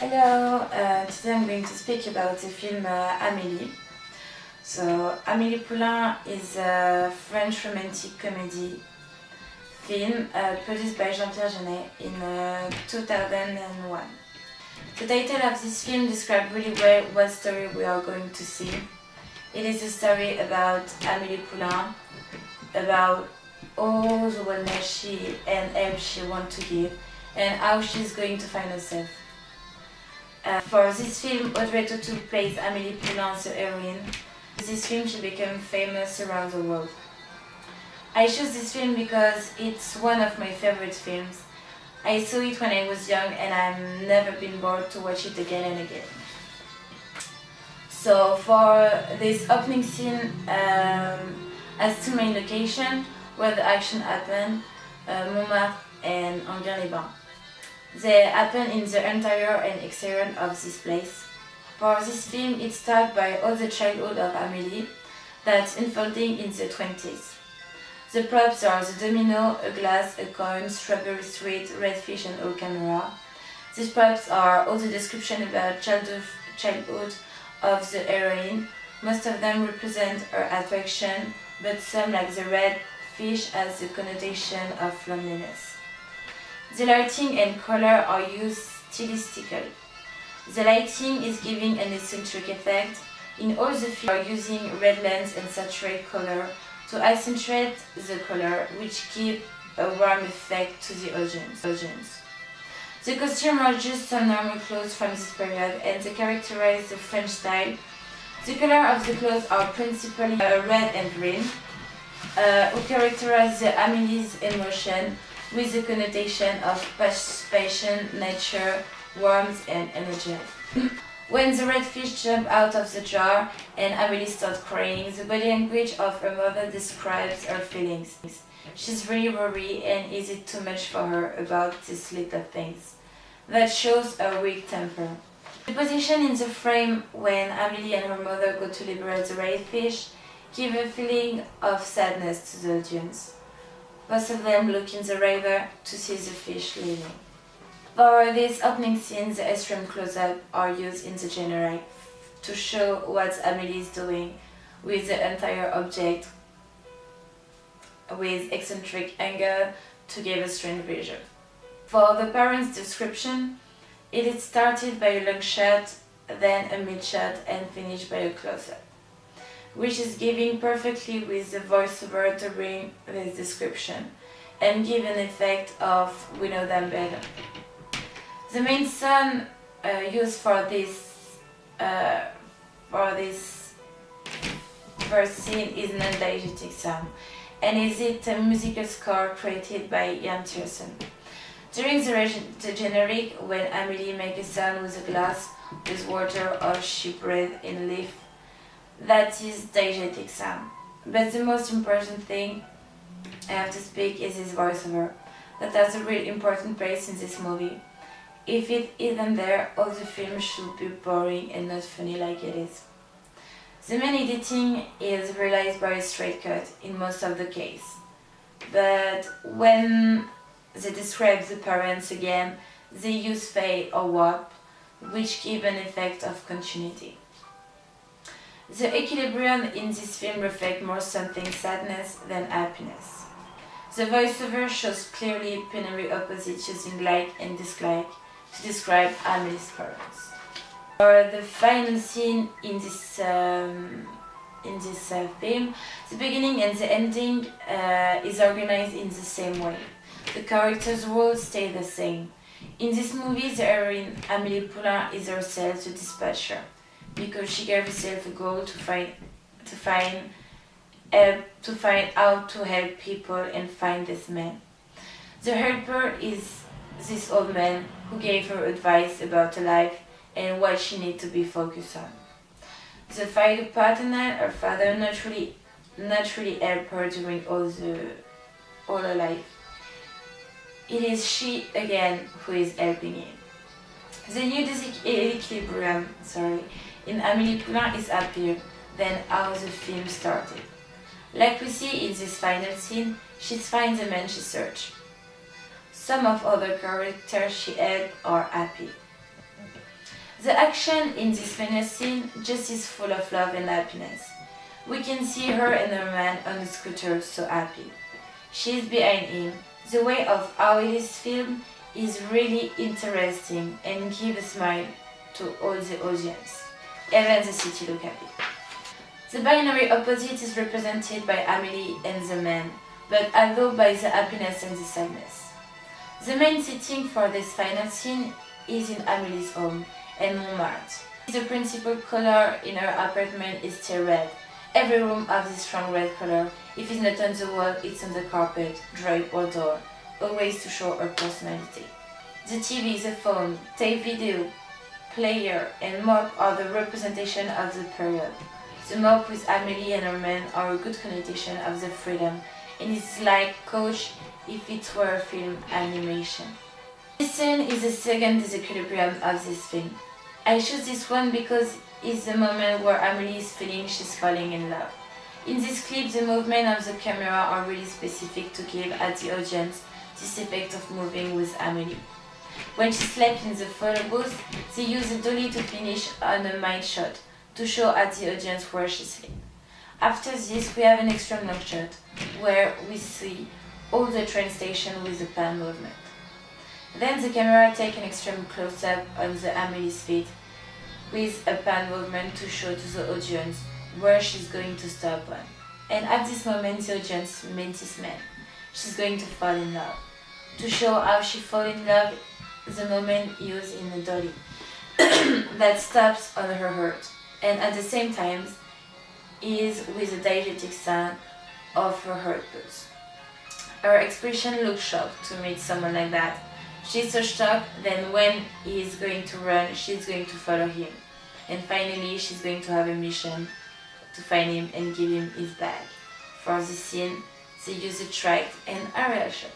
Hello, today I'm going to speak about the film Amélie. So, Amélie Poulain is a French romantic comedy film produced by Jean-Pierre Jeunet in 2001. The title of this film describes really well what story we are going to see. It is a story about Amélie Poulain, about all the wellness she and help she wants to give, and how she's going to find herself. For this film, Audrey Tautou plays Amélie Poulain, the heroine. With this film, she became famous around the world. I chose this film because it's one of my favorite films. I saw it when I was young and I've never been bored to watch it again and again. So for this opening scene, has two main locations where the action happened, Montmartre and Enghien-les-Bains. They happen in the interior and exterior of this place. For this film, it starts by all the childhood of Amélie that's unfolding in the 20s. The props are the domino, a glass, a coin, strawberry street, red fish and old camera. These props are all the description about childhood of the heroine. Most of them represent her attraction, but some, like the red fish, has the connotation of loneliness. The lighting and color are used stylistically. The lighting is giving an eccentric effect. In all the films, are using red lens and saturated color to accentuate the color, which give a warm effect to the audience. The costumes are just some normal clothes from this period, and they characterize the French style. The color of the clothes are principally red and green, who characterize the Amélie's emotion, with the connotation of passion, nature, warmth and energy. When the red fish jump out of the jar and Amélie starts crying, the body language of her mother describes her feelings. She's really worried and is it too much for her about these little things. That shows her weak temper. The position in the frame when Amélie and her mother go to liberate the red fish give a feeling of sadness to the audience. Most of them look in the river to see the fish leaving. For this opening scene, the extreme close-up are used in the genre to show what Amélie is doing with the entire object with eccentric angle to give a strange vision. For the parents' description, it is started by a long shot, then a mid shot and finished by a close-up, which is giving perfectly with the voiceover during this description and give an effect of we know them better. The main song used for this first scene is non-diegetic sound, and is it a musical score created by Jan Tiersen. During the generic, when Amélie makes a sound with a glass with water or she breathes in a leaf, that is diegetic sound. But the most important thing I have to speak is his voiceover. That has a really important place in this movie. If it isn't there, all the film should be boring and not funny like it is. The main editing is realized by a straight cut in most of the case. But when they describe the parents again, they use fade or warp, which give an effect of continuity. The equilibrium in this film reflects more something sadness than happiness. The voiceover shows clearly binary opposites using like and dislike to describe Amélie's parents. For the final scene in this film, the beginning and the ending is organized in the same way. The characters' roles stay the same. In this movie, the heroine Amélie Poulain is herself the dispatcher, because she gave herself a goal to find out to help people and find this man. The helper is this old man who gave her advice about life and what she needs to be focused on. The fighter partner, her father, naturally helped her during all her life. It is she again who is helping him. The new equilibrium in Amélie Poulain is happier than how the film started. Like we see in this final scene, she finds the man she searched. Some of other characters she helped are happy. The action in this final scene just is full of love and happiness. We can see her and her man on the scooter so happy. She is behind him. The way of how it is filmed is really interesting and gives a smile to all the audience. Even the city look happy. The binary opposite is represented by Amélie and the man, but although by the happiness and the sadness. The main setting for this final scene is in Amélie's home and Montmartre. The principal color in her apartment is still red. Every room has this strong red color. If it's not on the wall, it's on the carpet, drape or door, always to show her personality. The TV, the phone, tape video, player and mop are the representation of the period. The mop with Amélie and her man are a good connotation of the freedom, and it's like Coach if it were a film animation. This scene is the second disequilibrium of this film. I choose this one because it's the moment where Amélie is feeling she's falling in love. In this clip, the movement of the camera are really specific to give at the audience this effect of moving with Amélie. When she slept in the photo booth, they used a dolly to finish on a mind shot to show at the audience where she slept. After this, we have an extreme long shot where we see all the train station with the pan movement. Then the camera takes an extreme close-up on the Amélie's feet with a pan movement to show to the audience where she's going to stop on. And at this moment the audience meets this man. She's going to fall in love. To show how she falls in love, the moment used in the dolly that stops on her heart, and at the same time is with the diegetic sound of her heart pulse. Her expression looks shocked to meet someone like that. She's so shocked, then when he is going to run, she's going to follow him. And finally, she's going to have a mission to find him and give him his bag. For this scene, they use a track and aerial shot.